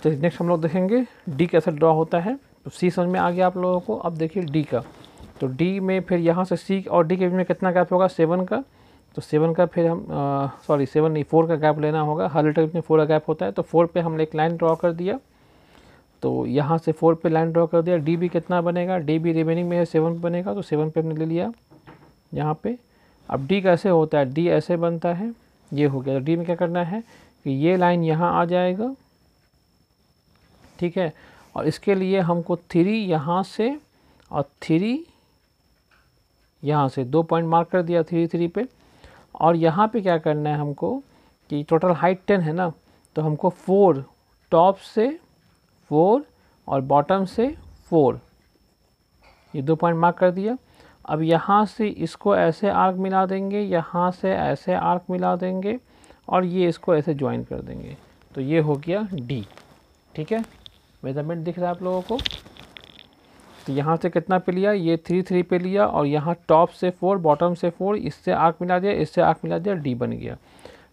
तो नेक्स्ट हम लोग देखेंगे डी कैसे ड्रॉ होता है। तो सी समझ में आ गया आप लोगों को। अब देखिए डी का, तो डी में फिर यहाँ से सी और डी के बीच में कितना गैप होगा, 7 का। तो 7 का फिर हम 7 नहीं 4 का गैप लेना होगा। हर लेटर के बीच में 4 का गैप होता है। तो 4 पे हमने एक लाइन ड्रॉ कर दिया। तो यहाँ से 4 पे लाइन ड्रॉ कर दिया। डी भी कितना बनेगा, डी भी रिमेनिंग में है 7 बनेगा। तो 7 पे हमने ले लिया यहाँ पे। अब डी कैसे होता है, डी ऐसे बनता है, ये हो गया। तो डी में क्या करना है कि ये लाइन यहाँ आ जाएगा, ठीक है। और इसके लिए हमको 3 यहाँ से और 3 यहाँ से 2 पॉइंट मार्क कर दिया 3 3 पे। और यहाँ पे क्या करना है हमको कि टोटल हाइट 10 है ना, तो हमको 4 टॉप से 4 और बॉटम से 4, ये 2 पॉइंट मार्क कर दिया। अब यहाँ से इसको ऐसे आर्क मिला देंगे, यहाँ से ऐसे आर्क मिला देंगे और ये इसको ऐसे ज्वाइन कर देंगे। तो ये हो गया डी, ठीक है। मेजरमेंट दिख रहा है आप लोगों को। तो यहाँ से कितना पे लिया, ये 3 3 पे लिया और यहाँ टॉप से 4 बॉटम से 4, इससे आर्क मिला दिया, इससे आर्क मिला दिया, डी बन गया।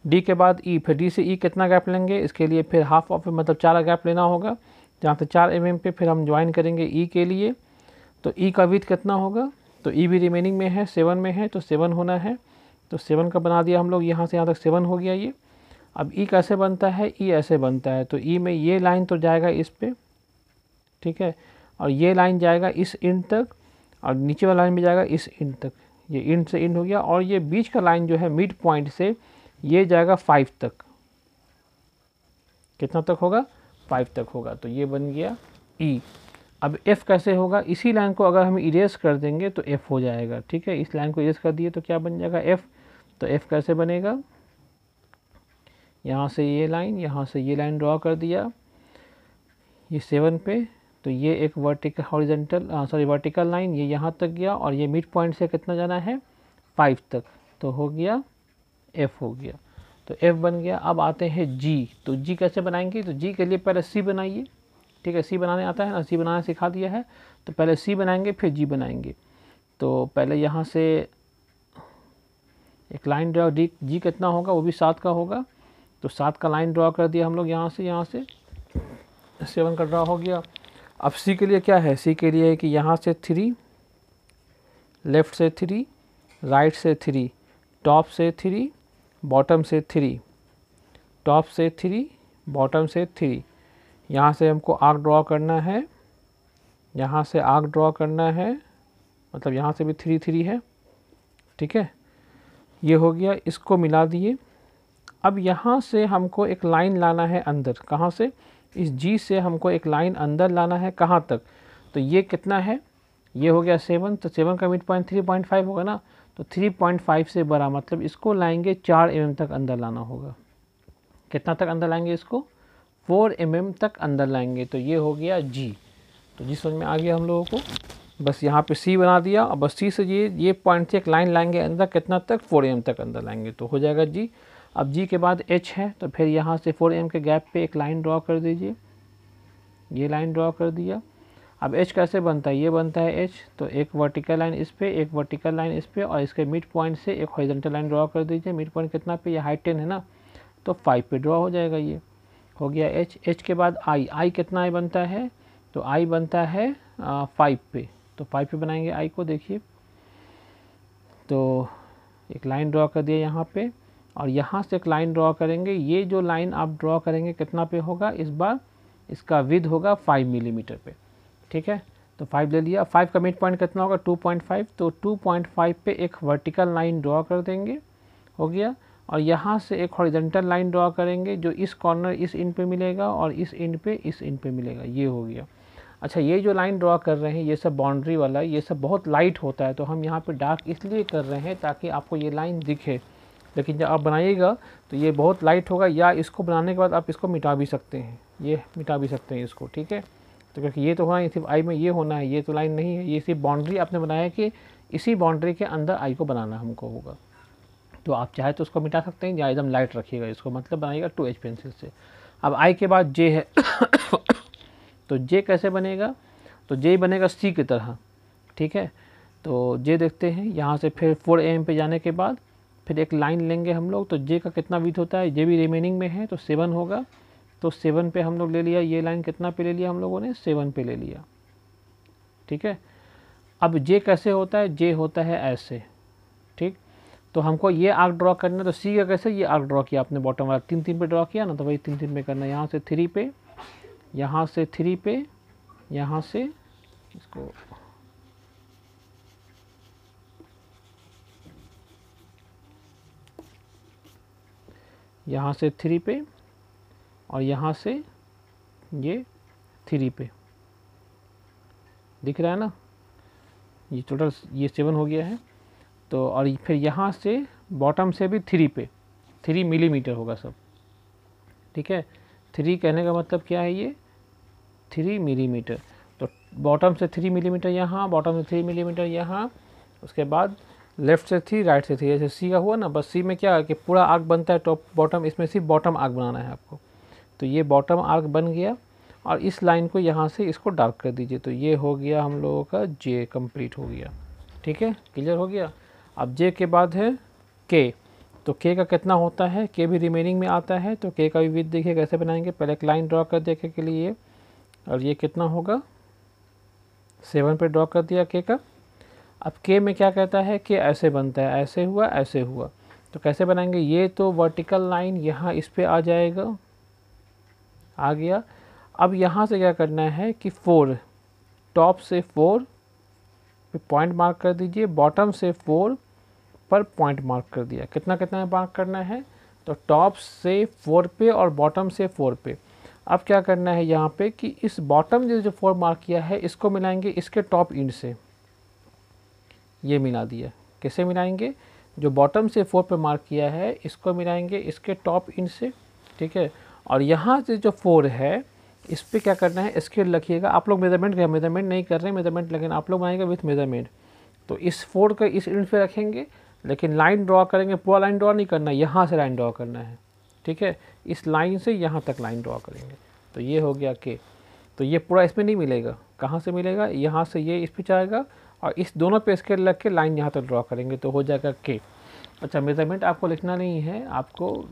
डी के बाद ई, फिर डी से ई कितना गैप लेंगे, इसके लिए फिर हाफ ऑफ मतलब 4 गैप लेना होगा। जहाँ से 4 mm पे फिर हम ज्वाइन करेंगे ई के लिए। तो ई का विड्थ कितना होगा, तो ई भी रिमेनिंग में है 7 में है, तो 7 होना है। तो 7 का बना दिया हम लोग, यहाँ से यहाँ तक 7 हो गया ये। अब ई कैसे बनता है, ई ऐसे बनता है। तो ई में ये लाइन तो जाएगा इस पे, ठीक है, और ये लाइन जाएगा इस इंड तक और नीचे वाला लाइन भी जाएगा इस इंड तक। ये इंड से इंड हो गया। और ये बीच का लाइन जो है मिड पॉइंट से ये जाएगा 5 तक। कितना तक होगा, 5 तक होगा। तो ये बन गया ई। अब एफ़ कैसे होगा, इसी लाइन को अगर हम इरेज कर देंगे तो एफ़ हो जाएगा, ठीक है। इस लाइन को इरेज कर दिए तो क्या बन जाएगा, एफ़। तो एफ़ कैसे बनेगा, यहाँ से ये लाइन, यहाँ से ये लाइन ड्रॉ कर दिया ये 7 पे। तो ये एक वर्टिकल हॉरिजॉन्टल वर्टिकल लाइन, ये यहाँ तक गया और ये मिड पॉइंट से कितना जाना है, 5 तक। तो हो गया एफ़ हो गया। तो एफ़ बन गया। अब आते हैं जी। तो जी कैसे बनाएंगे, तो जी के लिए पहले सी बनाइए, ठीक है। सी बनाने आता है ना, सी बनाना सिखा दिया है। तो पहले सी बनाएंगे फिर जी बनाएंगे। तो पहले यहाँ से एक लाइन ड्रॉ, डी जी कितना होगा, वो भी 7 का होगा। तो 7 का लाइन ड्रॉ कर दिया हम लोग, यहाँ से 7 का ड्रॉ हो गया। अब सी के लिए क्या है, सी के लिए है कि यहाँ से 3, लेफ़्ट से 3, राइट से 3, टॉप से 3, बॉटम से 3, टॉप से 3, बॉटम से 3। यहाँ से हमको आर्क ड्रॉ करना है, यहाँ से आर्क ड्रॉ करना है, मतलब यहाँ से भी 3 3 है, ठीक है। ये हो गया, इसको मिला दिए। अब यहाँ से हमको एक लाइन लाना है अंदर, कहाँ से, इस जी से हमको एक लाइन अंदर लाना है, कहाँ तक, तो ये कितना है, ये हो गया 7। तो 7 का मिड पॉइंट 3.5 होगा ना, तो 3.5 से बड़ा, मतलब इसको लाएंगे 4 mm तक अंदर लाना होगा। कितना तक अंदर लाएंगे इसको, 4 mm तक अंदर लाएंगे। तो ये हो गया जी। तो जी समझ में आ गया हम लोगों को। बस यहाँ पे सी बना दिया और बस सी से ये पॉइंट से एक लाइन लाएंगे अंदर, कितना तक, 4 mm तक अंदर लाएंगे, तो हो जाएगा जी। अब जी के बाद एच है, तो फिर यहाँ से 4 mm के गैप पे एक लाइन ड्रॉ कर दीजिए, ये लाइन ड्रॉ कर दिया। अब एच कैसे बनता है, ये बनता है एच। तो एक वर्टिकल लाइन इस पे, एक वर्टिकल लाइन इस पे और इसके मिड पॉइंट से एक हॉरिजॉन्टल लाइन ड्रॉ कर दीजिए। मिड पॉइंट कितना पे, ये हाइट 10 है ना, तो 5 पे ड्रॉ हो जाएगा, ये हो गया एच। एच के बाद आई, आई कितना आई बनता है, तो आई बनता है 5 पे। तो 5 पे बनाएंगे आई को, देखिए। तो एक लाइन ड्रॉ कर दिया यहाँ पे और यहाँ से एक लाइन ड्रॉ करेंगे। ये जो लाइन आप ड्रॉ करेंगे कितना पे होगा, इस बार इसका विड्थ होगा 5 मिलीमीटर पे, ठीक है। तो 5 ले लिया। 5 का मिड पॉइंट कितना होगा, 2.5। तो 2.5 पे एक वर्टिकल लाइन ड्रॉ कर देंगे, हो गया। और यहाँ से एक हॉरिजॉन्टल लाइन ड्रॉ करेंगे जो इस कॉर्नर इस इंड पे मिलेगा और इस इंड पे इस इंड पे मिलेगा, ये हो गया। अच्छा, ये जो लाइन ड्रॉ कर रहे हैं ये सब बाउंड्री वाला, ये सब बहुत लाइट होता है, तो हम यहाँ पे डार्क इसलिए कर रहे हैं ताकि आपको ये लाइन दिखे। लेकिन जब आप बनाइएगा तो ये बहुत लाइट होगा, या इसको बनाने के बाद आप इसको मिटा भी सकते हैं, ये मिटा भी सकते हैं इसको, ठीक है। तो क्योंकि ये तो होना है सिर्फ आई में, ये होना है, ये तो लाइन नहीं है, ये सिर्फ बाउंड्री आपने बनाया है कि इसी बाउंड्री के अंदर आई को बनाना हमको होगा। तो आप चाहे तो उसको मिटा सकते हैं या एकदम लाइट रखिएगा इसको, मतलब बनाइएगा 2H पेंसिल से। अब आई के बाद जे है तो जे कैसे बनेगा, तो जे बनेगा सी की तरह, ठीक है। तो जे देखते हैं, यहाँ से फिर 4 AM पे जाने के बाद फिर एक लाइन लेंगे हम लोग। तो जे का कितना विड्थ होता है, जे भी रिमेनिंग में है तो 7 होगा। तो 7 पे हम लोग ले लिया, ये लाइन कितना पे ले लिया हम लोगों ने, 7 पे ले लिया। ठीक है, अब जे कैसे होता है, जे होता है ऐसे। ठीक, तो हमको ये आर्क ड्रॉ करना है, तो सी का कैसे, ये आर्क ड्रॉ किया आपने बॉटम वाला 3-3 पे ड्रॉ किया ना, तो वही 3-3 पे करना है। यहाँ से 3 पे, यहाँ से 3 पे, यहाँ से इसको यहाँ से 3 पे और यहाँ से ये 3 पे, दिख रहा है ना, ये टोटल ये 7 हो गया है। तो और फिर यहाँ से बॉटम से भी 3 पे, 3 मिलीमीटर होगा सब। ठीक है, 3 कहने का मतलब क्या है, ये 3 मिलीमीटर। तो बॉटम से 3 मिलीमीटर यहाँ, बॉटम से 3 मिलीमीटर यहाँ, उसके बाद लेफ्ट से 3, राइट से 3, जैसे सी का हुआ ना। बस सी में क्या है कि पूरा आर्क बनता है टॉप बॉटम, इसमें सिर्फ बॉटम आर्क बनाना है आपको। तो ये बॉटम आर्क बन गया और इस लाइन को यहाँ से इसको डार्क कर दीजिए। तो ये हो गया हम लोगों का जे, कंप्लीट हो गया। ठीक है, क्लियर हो गया। अब जे के बाद है के, तो के का कितना होता है, के भी रिमेनिंग में आता है। तो के का भी विड्थ देखिए कैसे बनाएंगे, पहले एक लाइन ड्रॉ कर दिया के लिए, और ये कितना होगा, 7 पे ड्रॉ कर दिया के का। अब के में क्या कहता है कि ऐसे बनता है, ऐसे हुआ ऐसे हुआ। तो कैसे बनाएंगे, ये तो वर्टिकल लाइन यहाँ इस पे आ जाएगा, आ गया। अब यहाँ से क्या करना है कि 4, टॉप से 4 पे पॉइंट मार्क कर दीजिए, बॉटम से 4 पर पॉइंट मार्क कर दिया। कितना कितना मार्क करना है, तो टॉप से 4 पे और बॉटम से 4 पे। अब क्या करना है यहाँ पे कि इस बॉटम जो 4 मार्क किया है इसको मिलाएंगे इसके टॉप इंड से, ये मिला दिया। कैसे मिलाएंगे, जो बॉटम से 4 पे मार्क किया है इसको मिलाएंगे इसके टॉप इंड से। ठीक है, और यहाँ से जो 4 है इस पे क्या करना है, स्केल रखिएगा। आप लोग मेजरमेंट नहीं कर रहे हैं मेजरमेंट, लेकिन आप लोग बनाएंगे विथ मेजरमेंट। तो इस 4 का इस इंड पे रखेंगे, लेकिन लाइन ड्रॉ करेंगे, पूरा लाइन ड्रॉ नहीं करना, यहाँ से लाइन ड्रॉ करना है। ठीक है, इस लाइन से यहाँ तक लाइन ड्रॉ करेंगे। तो ये हो गया के। तो ये पूरा इसमें नहीं मिलेगा, कहाँ से मिलेगा, यहाँ से ये इस पे जाएगा और इस दोनों पे स्केल रख के लाइन यहाँ तक ड्रॉ करेंगे, तो हो जाएगा के। अच्छा, मेजरमेंट आपको लिखना नहीं है, आपको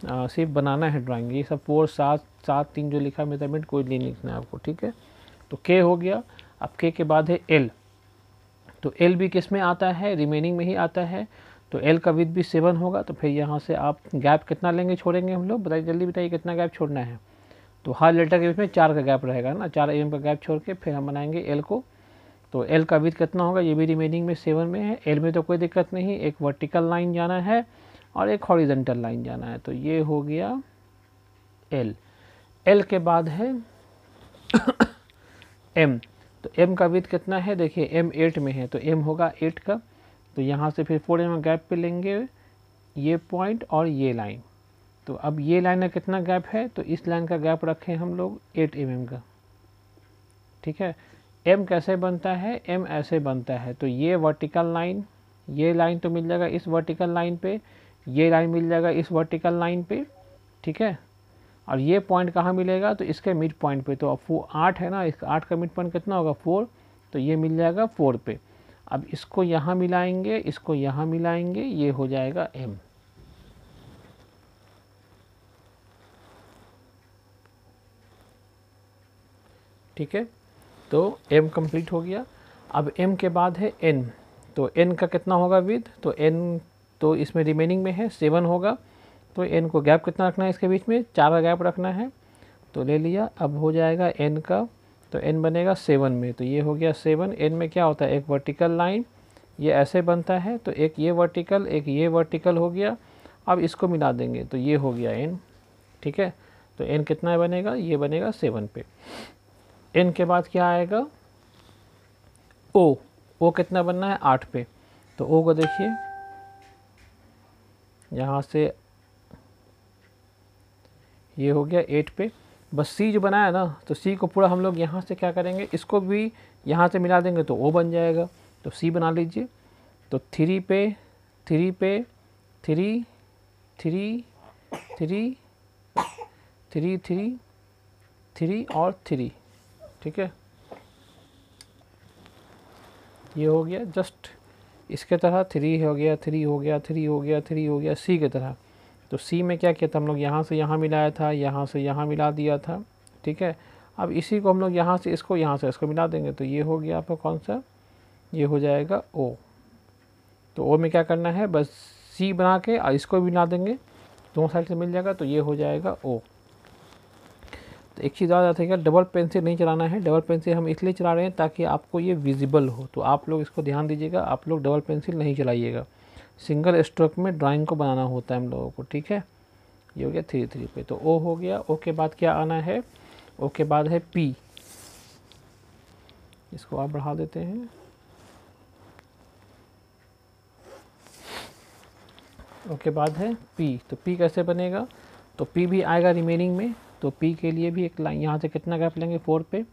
सिर्फ बनाना है ड्राइंग। ये सब 4, 7, 7, 3 जो लिखा है मेजरमेंट कोई नहीं लिखना है आपको। ठीक है, तो के हो गया। अब के के बाद है एल, तो एल भी किस में आता है, रिमेनिंग में ही आता है। तो एल का विड्थ भी 7 होगा। तो फिर यहाँ से आप गैप कितना लेंगे, छोड़ेंगे हम लोग, बताइए जल्दी बताइए कितना गैप छोड़ना है। तो हर लेटर के बीच में 4 का गैप रहेगा ना, 4 mm का गैप छोड़ के फिर हम बनाएंगे एल को। तो एल का विड्थ कितना होगा, ये भी रिमेनिंग में 7 में है। एल में तो कोई दिक्कत नहीं, एक वर्टिकल लाइन जाना है और एक हॉरिजॉन्टल लाइन जाना है। तो ये हो गया एल। एल के बाद है एम, तो एम का विड्थ कितना है, देखिए एम 8 में है, तो एम होगा 8 का। तो यहाँ से फिर 4 mm गैप पे लेंगे ये पॉइंट और ये लाइन। तो अब ये लाइन में कितना गैप है, तो इस लाइन का गैप रखें हम लोग 8 mm का। ठीक है, एम कैसे बनता है, एम ऐसे बनता है। तो ये वर्टिकल लाइन, ये लाइन तो मिल जाएगा इस वर्टिकल लाइन पे, ये लाइन मिल जाएगा इस वर्टिकल लाइन पे। ठीक है, और ये पॉइंट कहाँ मिलेगा, तो इसके मिड पॉइंट पे। तो अब 8 है ना, इस 8 का मिड पॉइंट कितना होगा 4, तो ये मिल जाएगा 4 पे। अब इसको यहाँ मिलाएंगे, इसको यहाँ मिलाएंगे, ये हो जाएगा एम। ठीक है, तो एम कंप्लीट हो गया। अब एम के बाद है एन, तो एन का कितना होगा विड्थ, तो एन तो इसमें रिमेनिंग में है 7 होगा। तो एन को गैप कितना रखना है, इसके बीच में 4 का गैप रखना है। तो ले लिया, अब हो जाएगा एन का, तो एन बनेगा 7 में। तो ये हो गया 7। एन में क्या होता है, एक वर्टिकल लाइन ये ऐसे बनता है, तो एक ये वर्टिकल एक ये वर्टिकल हो गया। अब इसको मिला देंगे तो ये हो गया एन। ठीक है, तो एन कितना बनेगा, ये बनेगा 7 पे। एन के बाद क्या आएगा, ओ, ओ कितना बनना है 8 पे। तो ओ को देखिए यहाँ से ये हो गया 8 पे। बस सी जो बनाया ना, तो सी को पूरा हम लोग यहाँ से क्या करेंगे, इसको भी यहाँ से मिला देंगे तो ओ बन जाएगा। तो सी बना लीजिए। तो 3 पे 3 पे 3 3 3 3 3 3 और 3। ठीक है, ये हो गया जस्ट इसके तरह 3 हो गया 3 हो गया 3 हो गया 3 हो गया सी की तरह। तो सी में क्या किया था हम लोग, यहाँ से यहाँ मिलाया था, यहाँ से यहाँ मिला दिया था, ठीक है। अब इसी को हम लोग यहाँ से इसको मिला देंगे, तो ये हो गया आपका कौन सा, ये हो जाएगा ओ। तो ओ में क्या करना है, बस सी बना के और इसको भी मिला देंगे, दोनों साइड से मिल जाएगा, तो ये हो जाएगा ओ। तो एक चीज़ याद रखिएगा, डबल पेंसिल नहीं चलाना है। डबल पेंसिल हम इसलिए चला रहे हैं ताकि आपको ये विजिबल हो, तो आप लोग इसको ध्यान दीजिएगा, आप लोग डबल पेंसिल नहीं चलाइएगा। सिंगल स्ट्रोक में ड्राइंग को बनाना होता है हम लोगों को, ठीक है। ये हो गया 3 3 पे, तो ओ हो गया। ओ के बाद क्या आना है, ओ के बाद है पी, इसको आप बढ़ा देते हैं। ओ के बाद है पी, तो पी कैसे बनेगा, तो पी भी आएगा रिमेनिंग में। तो पी के लिए भी एक लाइन, यहाँ से कितना गैप लेंगे 4 पे,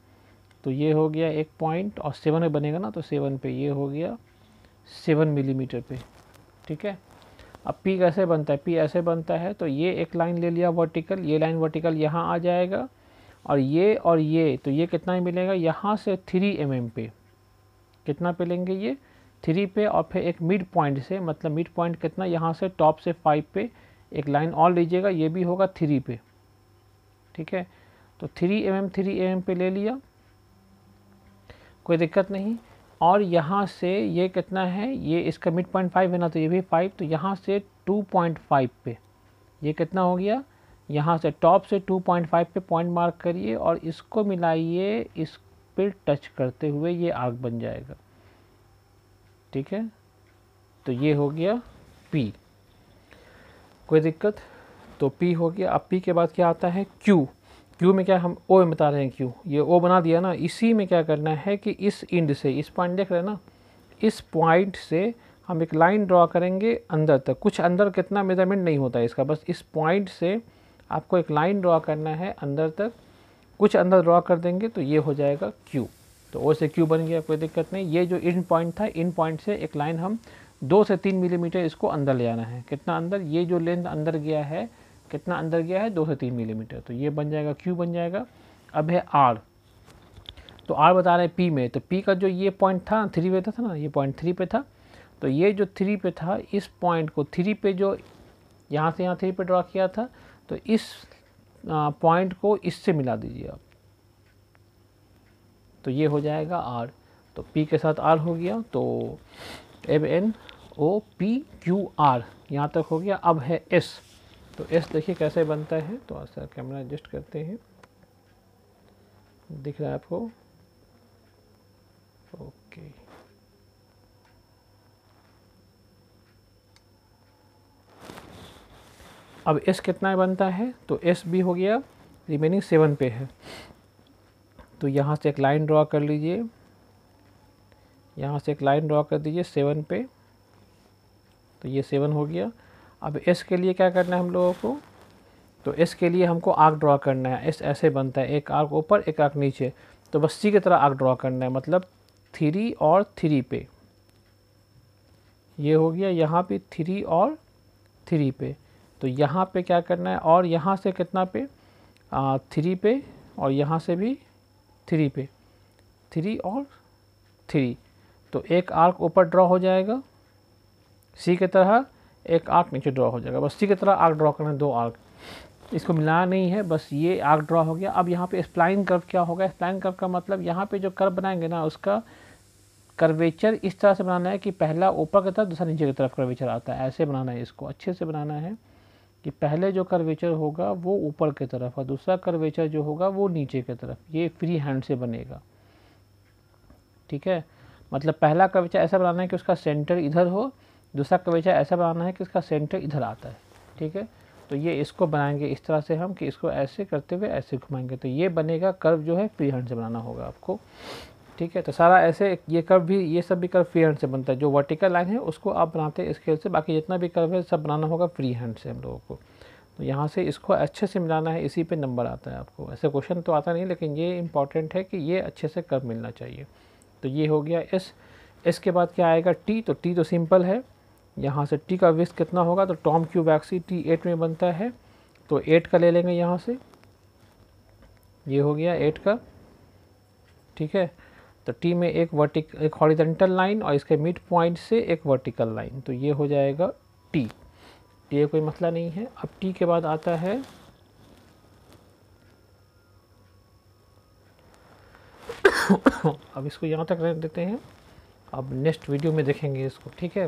तो ये हो गया 1 पॉइंट, और 7 में बनेगा ना, तो 7 पे ये हो गया 7 मिलीमीटर पे, ठीक है। अब पी कैसे बनता है, पी ऐसे बनता है, तो ये एक लाइन ले लिया वर्टिकल, ये लाइन वर्टिकल यहाँ आ जाएगा, और ये तो ये कितना ही मिलेगा, यहाँ से 3 mm पे, कितना पे लेंगे ये 3 पे, और फिर एक मिड पॉइंट से, मतलब मिड पॉइंट कितना, यहाँ से टॉप से 5 पे एक लाइन और लीजिएगा, ये भी होगा 3 पे, ठीक है। तो 3 mm पे ले लिया, कोई दिक्कत नहीं। और यहाँ से ये कितना है, ये इसका मिड पॉइंट 5 है ना, तो ये भी 5, तो यहाँ से 2.5 पे ये कितना हो गया, यहाँ से टॉप से 2.5 पे पॉइंट मार्क करिए, और इसको मिलाइए इस पे टच करते हुए, ये आर्क बन जाएगा, ठीक है। तो ये हो गया P, कोई दिक्कत, तो P हो गया। अब P के बाद क्या आता है Q। Q में क्या, हम O में बता रहे हैं, Q ये O बना दिया ना, इसी में क्या करना है कि इस इंड से, इस पॉइंट देख रहे हैं ना, इस पॉइंट से हम एक लाइन ड्रॉ करेंगे अंदर तक, कुछ अंदर कितना मेजरमेंट नहीं होता है इसका, बस इस पॉइंट से आपको एक लाइन ड्रॉ करना है अंदर तक, कुछ अंदर ड्रॉ कर देंगे, तो ये हो जाएगा Q। तो O से Q बन गया, कोई दिक्कत नहीं। ये जो इन पॉइंट था, इन पॉइंट से एक लाइन हम 2 से 3 मिलीमीटर इसको अंदर ले आना है, कितना अंदर, ये जो लेंथ अंदर गया है, कितना अंदर गया है 2 से 3 मिलीमीटर, तो ये बन जाएगा Q बन जाएगा। अब है R, तो R बता रहे हैं P में, तो P का जो ये पॉइंट था 3 पे था ना, ये पॉइंट 3 पे था, तो ये जो 3 पे था, इस पॉइंट को 3 पे जो यहाँ से यहाँ 3 पे ड्रॉ किया था, तो इस पॉइंट को इससे मिला दीजिए आप, तो ये हो जाएगा R। तो P के साथ R हो गया, तो MNOPQR यहाँ तक हो गया। अब है S, तो S देखिए कैसे बनता है, तो ऐसा कैमरा एडजस्ट करते हैं, दिख रहा है आपको, ओके। अब S कितना बनता है, तो S भी हो गया, रिमेनिंग 7 पे है, तो यहाँ से एक लाइन ड्रॉ कर लीजिए, यहाँ से एक लाइन ड्रॉ कर दीजिए 7 पे, तो ये 7 हो गया। अब S के लिए क्या करना है हम लोगों को, तो S के लिए हमको आर्क ड्रॉ करना है। S ऐसे बनता है, एक आर्क ऊपर एक आर्क नीचे, तो बस C की तरह आर्क ड्रॉ करना है, मतलब 3 और 3 पे, ये हो गया, यहाँ पे 3 और 3 पे, तो यहाँ पे क्या करना है, और यहाँ से कितना पे 3 पे, और यहाँ से भी 3 पे, 3 और 3, तो एक आर्क ऊपर ड्रॉ हो जाएगा C की तरह, एक आर्क नीचे ड्रॉ हो जाएगा, बस C की तरह आर्क ड्रॉ करना है, 2 आर्क, इसको मिलाना नहीं है, बस ये आर्क ड्रॉ हो गया। अब यहाँ पे स्प्लाइन कर्व क्या होगा, स्प्लाइन कर्व का मतलब यहाँ पे जो कर्व बनाएंगे ना, उसका कर्वेचर इस तरह से बनाना है कि पहला ऊपर की तरफ, दूसरा नीचे की तरफ कर्वेचर आता है, ऐसे बनाना है, इसको अच्छे से बनाना है कि पहले जो कर्वेचर होगा वो ऊपर की तरफ और दूसरा कर्वेचर जो होगा वो नीचे की तरफ, ये फ्री हैंड से बनेगा, ठीक है। मतलब पहला कर्वेचर ऐसा बनाना है कि उसका सेंटर इधर हो, दूसरा कर्वेचर ऐसा बनाना है कि उसका सेंटर इधर आता है, ठीक है। तो ये इसको बनाएंगे इस तरह से हम कि इसको ऐसे करते हुए ऐसे घुमाएंगे, तो ये बनेगा कर्व जो है फ्री हैंड से बनाना होगा आपको, ठीक है। तो सारा ऐसे ये कर्व भी, ये सब भी कर्व फ्री हैंड से बनता है, जो वर्टिकल लाइन है उसको आप बनाते हैं स्केल से, बाकी जितना भी कर्व है सब बनाना होगा फ्री हैंड से हम लोगों को। तो यहाँ से इसको अच्छे से मिलाना है, इसी पे नंबर आता है आपको, ऐसे क्वेश्चन तो आता नहीं, लेकिन ये इंपॉर्टेंट है कि ये अच्छे से कर्व मिलना चाहिए। तो ये हो गया एस। एस के बाद क्या आएगा टी, तो टी तो सिंपल है, यहाँ से टी का विस्क कितना होगा, तो टॉम क्यूब एक्सी टी 8 में बनता है, तो 8 का ले लेंगे यहाँ से, ये हो गया 8 का, ठीक है। तो टी में एक हॉरिजॉन्टल लाइन और इसके मिड पॉइंट से एक वर्टिकल लाइन, तो ये हो जाएगा टी। ये कोई मसला नहीं है। अब टी के बाद आता है अब इसको यहाँ तक रहने देते हैं, अब नेक्स्ट वीडियो में देखेंगे इसको, ठीक है।